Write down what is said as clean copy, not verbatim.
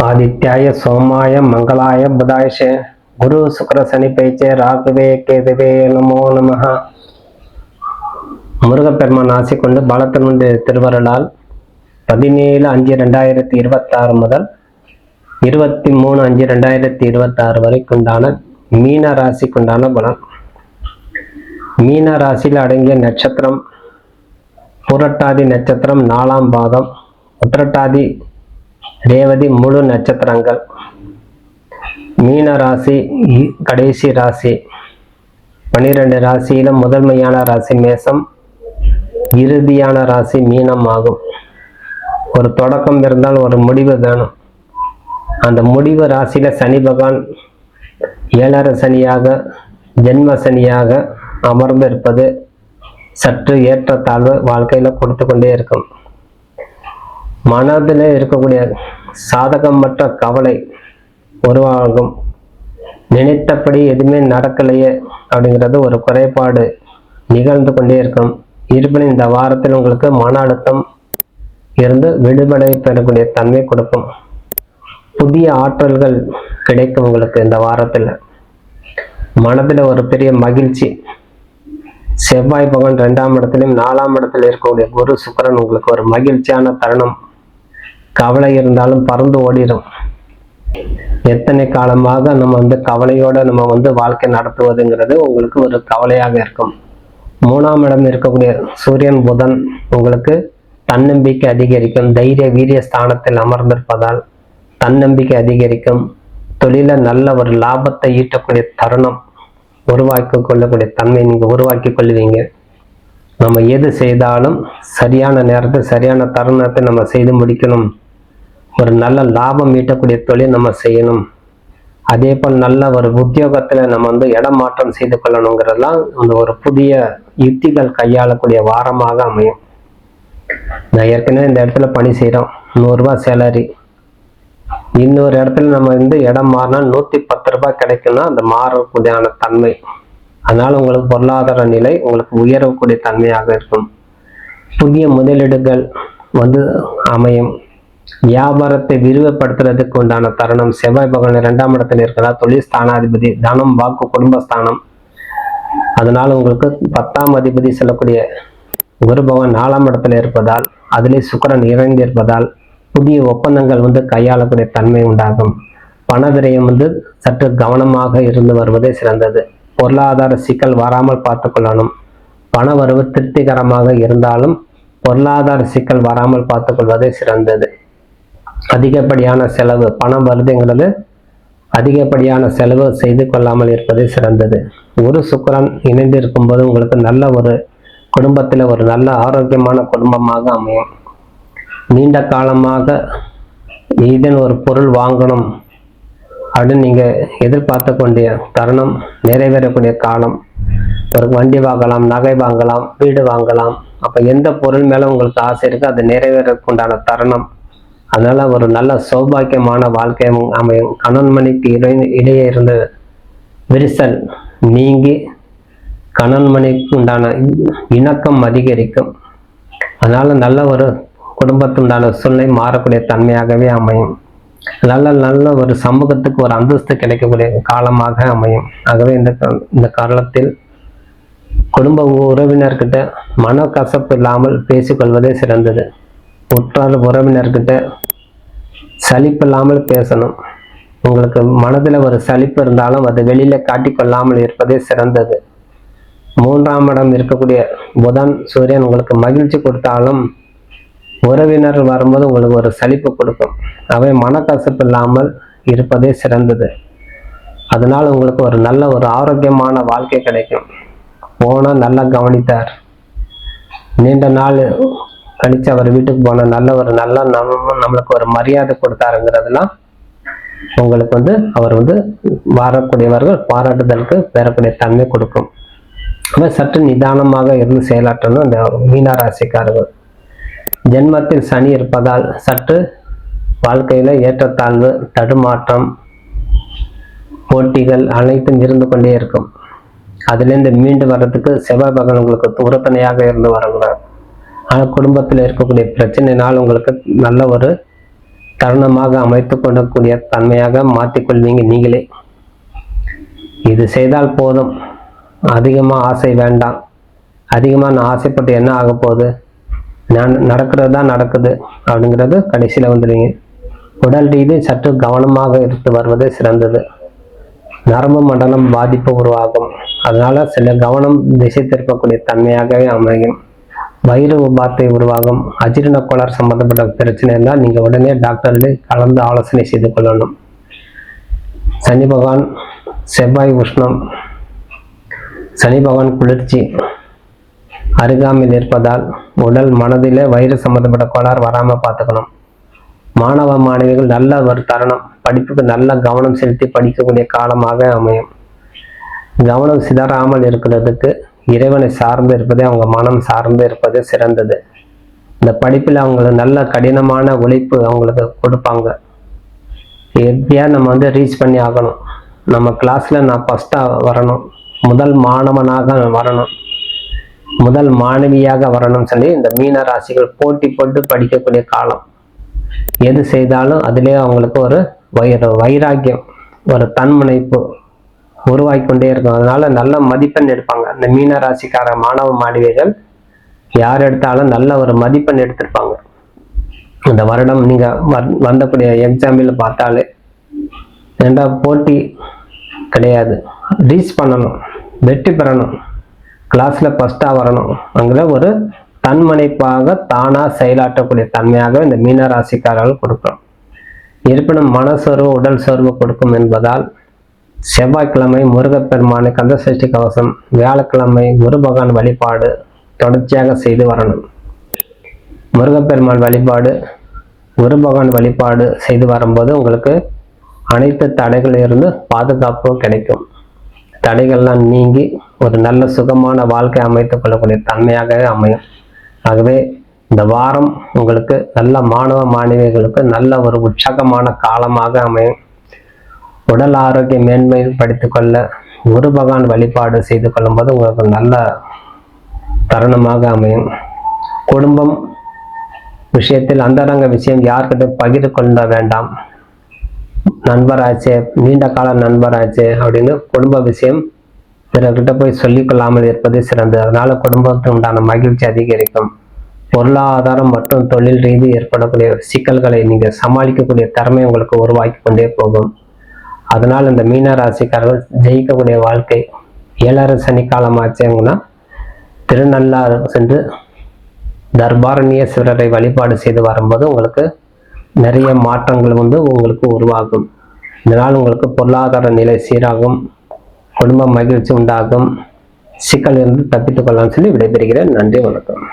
ஆதித்யாய சோமாய மங்களாய புதாயஷ குரு சுக்கர சனி பயிற்சே ராகுவே கேதுவே நமோ நமஹ. முருகப்பெருமான் ஆசை கொண்டு பாலத்தினுடைய திருவருளால் 17/5/2026 முதல் 23/5/2026 வரைக்குண்டான மீன ராசிக்குண்டான பலன். மீன ராசியில் அடங்கிய நட்சத்திரம் புரட்டாதி நட்சத்திரம் 4ஆம் பாதம், உத்திரட்டாதி ரேவதி முழு நட்சத்திரங்கள். மீன ராசி கடைசி ராசி. 12 ராசியில முதன்மையான ராசி மேசம், இறுதியான ராசி மீனம் ஆகும். ஒரு தொடக்கம் இருந்தால் ஒரு முடிவு வேணும். அந்த முடிவு ராசியில சனி பகவான் 7.5 சனியாக ஜென்ம சனியாக அமர்ந்து இருப்பது சற்று ஏற்றத்தாழ்வு வாழ்க்கையில கொடுத்து கொண்டே இருக்கும். மனதில் இருக்கக்கூடிய சாதகமற்ற கவலை உருவாகும். நினைத்தபடி எதுவுமே நடக்கலையே அப்படிங்கிறது ஒரு குறைபாடு நிகழ்ந்து கொண்டே இருக்கும். இருப்பினும் இந்த வாரத்தில் உங்களுக்கு மன அழுத்தம் இருந்து விடுபடை பெறக்கூடிய தன்மை கொடுக்கும். புதிய ஆற்றல்கள் கிடைக்கும் உங்களுக்கு இந்த வாரத்தில். மனதில் ஒரு பெரிய மகிழ்ச்சி. செவ்வாய் பகவான் 2ஆம் இடத்திலும் 4ஆம் இடத்துல இருக்கக்கூடிய குரு சுக்கிரன் உங்களுக்கு ஒரு மகிழ்ச்சியான தருணம். கவலை இருந்தாலும் பறந்து ஓடிடும். எத்தனை காலமாக நம்ம கவலையோட நம்ம வாழ்க்கை நடத்துவதுங்கிறது உங்களுக்கு ஒரு கவலையாக இருக்கும். 3ஆம் இடம் இருக்கக்கூடிய சூரியன் புதன் உங்களுக்கு தன்னம்பிக்கை அதிகரிக்கும். தைரிய வீரிய ஸ்தானத்தில் அமர்ந்திருப்பதால் தன்னம்பிக்கை அதிகரிக்கும். தொழில நல்ல ஒரு லாபத்தை ஈட்டக்கூடிய தருணம் உருவாக்கி கொள்ளக்கூடிய தன்மை நீங்க உருவாக்கி கொள்வீங்க. நம்ம எது செய்தாலும் சரியான நேரத்தில் சரியான தருணத்தை நம்ம செய்து முடிக்கணும். ஒரு நல்ல லாபம் ஈட்டக்கூடிய தொழில் நம்ம செய்யணும். அதே போல் நல்ல ஒரு உத்தியோகத்துல நம்ம இடம் மாற்றம் செய்து கொள்ளணுங்கிறதெல்லாம் ஒரு புதிய யுக்திகள் கையாளக்கூடிய வாரமாக அமையும். நான் ஏற்கனவே இந்த இடத்துல பணி செய்கிறோம், 100 ரூபாய் சேலரி. இன்னொரு இடத்துல நம்ம இடம் மாறினா 110 ரூபாய் கிடைக்கும்னா அந்த மாறக்கூடியான தன்மை. அதனால உங்களுக்கு பொருளாதார நிலை உங்களுக்கு உயரக்கூடிய தன்மையாக இருக்கும். புதிய முதலீடுகள் அமையும். வியாபாரத்தை விரிவுபடுத்துறதுக்கு உண்டான தருணம். செவ்வாய் பகவான் 2ஆம் இடத்துல இருக்கிறார். தொழில் ஸ்தானாதிபதி, தனம், வாக்கு, குடும்பஸ்தானம். அதனால உங்களுக்கு 10ஆம் அதிபதி சொல்லக்கூடிய குரு பகவான் 4ஆம் இடத்துல இருப்பதால், அதிலே சுக்கிரன் இறங்கி இருப்பதால் புதிய ஒப்பந்தங்கள் கையாளக்கூடிய தன்மை உண்டாகும். பண விரயம் சற்று கவனமாக இருந்து வருவதே சிறந்தது. பொருளாதார சிக்கல் வராமல் பார்த்து கொள்ளணும். பண வரவு திருப்திகரமாக இருந்தாலும் பொருளாதார சிக்கல் வராமல் பார்த்து கொள்வதே சிறந்தது. அதிகப்படியான செலவு, பணம் வருதுங்கிறது அதிகப்படியான செலவு செய்து கொள்ளாமல் இருப்பதே சிறந்தது. ஒரு சுக்கிரன் இணைந்து இருக்கும்போது உங்களுக்கு நல்ல ஒரு குடும்பத்தில் ஒரு நல்ல ஆரோக்கியமான குடும்பமாக அமையும். நீண்ட காலமாக ஏதேனும் ஒரு பொருள் வாங்கணும் அப்படின்னு நீங்க எதிர்பார்த்து கொண்டிய தருணம் நிறைவேறக்கூடிய காலம். ஒரு வண்டி வாங்கலாம், நகை வாங்கலாம், வீடு வாங்கலாம். அப்ப எந்த பொருள் மேல உங்களுக்கு ஆசை இருக்கு அது நிறைவேறக்குண்டான தருணம். அதனால ஒரு நல்ல சௌபாக்கியமான வாழ்க்கை அமையும். கணவன் மனைவிக்கு இடையே இருந்த விரிசல் நீங்கி கணவன் மனைவிக்கு உண்டான இணக்கம் அதிகரிக்கும். அதனால நல்ல ஒரு குடும்பத்துண்டான சூழ்நிலை மாறக்கூடிய தன்மையாகவே அமையும். நல்ல ஒரு சமூகத்துக்கு ஒரு அந்தஸ்து கிடைக்கக்கூடிய காலமாக அமையும். ஆகவே இந்த காலத்தில் குடும்ப உறவினர்கிட்ட மனக்கசப்பு இல்லாமல் பேசிக்கொள்வதே சிறந்தது. உற்றார் உறவினர்கிட்ட சலிப்பு இல்லாமல் பேசணும். உங்களுக்கு மனதில் ஒரு சலிப்பு இருந்தாலும் அதை வெளியில காட்டிக்கொள்ளாமல் இருப்பதே சிறந்தது. 3ஆம் இடம் இருக்கக்கூடிய புதன் சூரியன் உங்களுக்கு மகிழ்ச்சி கொடுத்தாலும் உறவினர் வரும்போது உங்களுக்கு ஒரு சலிப்பு கொடுக்கும். அவை மனக்கசப்பு இல்லாமல் இருப்பதே சிறந்தது. அதனால உங்களுக்கு ஒரு நல்ல ஒரு ஆரோக்கியமான வாழ்க்கை கிடைக்கும். போனா நல்லா கவனித்தார், நீண்ட நாள் கழிச்சு அவர் வீட்டுக்கு போன நம்மளுக்கு ஒரு மரியாதை கொடுத்தாருங்கிறதுலாம் உங்களுக்கு அவர் வரக்கூடியவர்கள் பாராட்டுதலுக்கு பெறக்கூடிய தன்மை கொடுக்கும். சற்று நிதானமாக இருந்து செயலாற்றணும் இந்த மீனராசிக்காரர்கள். ஜென்மத்தில் சனி இருப்பதால் சற்று வாழ்க்கையில ஏற்றத்தாழ்வு, தடுமாற்றம், போட்டிகள் அனைத்தும் இருந்து கொண்டே இருக்கும். அதுலேருந்து மீண்டு வர்றதுக்கு செவ்வாய் பகவான் உங்களுக்கு உறுதுணையாக இருந்து வருகிறார். ஆனால் குடும்பத்தில் இருக்கக்கூடிய பிரச்சனைனால் உங்களுக்கு நல்ல ஒரு தருணமாக அமைத்து கொள்ளக்கூடிய தன்மையாக மாற்றிக்கொள்வீங்க நீங்களே. இது செய்தால் போதும், அதிகமாக ஆசை வேண்டாம், அதிகமாக நான் ஆசைப்பட்டு என்ன ஆக போகுது, நான் நடக்கிறது தான் நடக்குது அப்படிங்கிறது கடைசியில் வந்துடுவீங்க. உடல் ரீதி சற்று கவனமாக இருந்து வருவது சிறந்தது. நரம்பு மண்டலம் பாதிப்பு உருவாகும், அதனால சில கவனம் திசை திருப்பக்கூடிய தன்மையாகவே அமையும். வயிறு உபாத்தை உருவாகும். அஜீரண கோளாறு சம்பந்தப்பட்ட பிரச்சனை இருந்தால் நீங்கள் உடனே டாக்டர்களை கலந்து ஆலோசனை செய்து கொள்ளணும். சனி பகவான் செவ்வாய் உஷ்ணம், சனி பகவான் குளிர்ச்சி அருகாமையில் இருப்பதால் உடல் மனதிலே வயிறு சம்பந்தப்பட்ட கோளாறு வராமல் பார்த்துக்கணும். மாணவ மாணவிகள் நல்ல ஒரு தருணம், படிப்புக்கு நல்ல கவனம் செலுத்தி படிக்கக்கூடிய காலமாக அமையும். கவனம் சிதறாமல் இருக்கிறதுக்கு இறைவனை சார்ந்து இருப்பதே, அவங்க மனம் சார்ந்து இருப்பது சிறந்தது. இந்த படிப்பில் அவங்களுக்கு நல்ல கடினமான உழைப்பு அவங்களுக்கு கொடுப்பாங்க. எப்படியா நம்ம ரீச் பண்ணி ஆகணும், நம்ம கிளாஸில் நான் ஃபஸ்ட்டாக வரணும், முதல் மாணவனாக வரணும், முதல் மாணவியாக வரணும்னு சொல்லி இந்த மீன ராசிகள் போட்டி போட்டு படிக்கக்கூடிய காலம். எது செய்தாலும் அதிலே அவங்களுக்கு ஒரு வைராக்கியம், ஒரு தன்முனைப்பு உருவாக்கொண்டே இருக்கும். அதனால நல்ல மதிப்பெண் எடுப்பாங்க. இந்த மீன ராசிக்கார மாணவ மாணவிகள் யார் எடுத்தாலும் நல்ல ஒரு மதிப்பெண் எடுத்திருப்பாங்க. இந்த வருடம் நீங்க வந்தக்கூடிய எக்ஸாம்பிள் பார்த்தாலே ஏண்டா போட்டி கிடையாது, ரீச் பண்ணணும், வெற்றி பெறணும், கிளாஸ்ல ஃபர்ஸ்டா வரணும் அங்கிற ஒரு தன்மனைப்பாக தானா செயலாற்றக்கூடிய தன்மையாக இந்த மீன ராசிக்காரர்கள் கொடுக்கிறோம். இருப்பினும் மனசோர்வு உடல் சோர்வு கொடுக்கும் என்பதால் செவ்வாய்க்கிழமை முருகப்பெருமானை கந்தசஷ்டி கவசம், வியாழக்கிழமை குரு பகவான் வழிபாடு தொடர்ச்சியாக செய்து வரணும். முருகப்பெருமான் வழிபாடு, குரு பகவான் வழிபாடு செய்து வரும்போது உங்களுக்கு அனைத்து தடைகளிலிருந்து பாதுகாப்பு கிடைக்கும். தடைகள்லாம் நீங்கி ஒரு நல்ல சுகமான வாழ்க்கை அமைத்துக் கொள்ளக்கூடிய தன்மையாக அமையும். ஆகவே இந்த வாரம் உங்களுக்கு நல்ல மாணவ மாணவிகளுக்கு நல்ல ஒரு உற்சாகமான காலமாக அமையும். உடல் ஆரோக்கியம் மேன்மைப்படுத்திக் கொள்ள குரு பகவான் வழிபாடு செய்து கொள்ளும்போது உங்களுக்கு நல்ல தருணமாக அமையும். குடும்பம் விஷயத்தில் அந்தரங்க விஷயம் யார்கிட்ட பகிர்ந்து கொள்ள வேண்டாம். நண்பராச்சே, நீண்ட கால நண்பராச்சே அப்படின்னு குடும்ப விஷயம் பிறர்கிட்ட போய் சொல்லிக் கொள்ளாமல் இருப்பது சிறந்தது. அதனால குடும்பத்துக்கு உண்டான மகிழ்ச்சி அதிகரிக்கும். பொருளாதாரம் மற்றும் தொழில் ரீதி ஏற்படக்கூடிய சிக்கல்களை நீங்கள் சமாளிக்கக்கூடிய திறமை உங்களுக்கு உருவாக்கி கொண்டே போகும். அதனால் இந்த மீன ராசிக்காரர்கள் ஜெயிக்கக்கூடிய வாழ்க்கை. 7 சனிக்காலம் ஆச்சுங்கன்னா திருநள்ளாறு சென்று தர்பாரண்யேஸ்வரரை வழிபாடு செய்து வரும்போது உங்களுக்கு நிறைய மாற்றங்கள் உங்களுக்கு உருவாகும். இதனால் உங்களுக்கு பொருளாதார நிலை சீராகும், குடும்ப மகிழ்ச்சி உண்டாகும், சிக்கல் இருந்து தப்பித்துக் கொள்ளலாம்னு சொல்லி விடைபெறுகிறேன். நன்றி, வணக்கம்.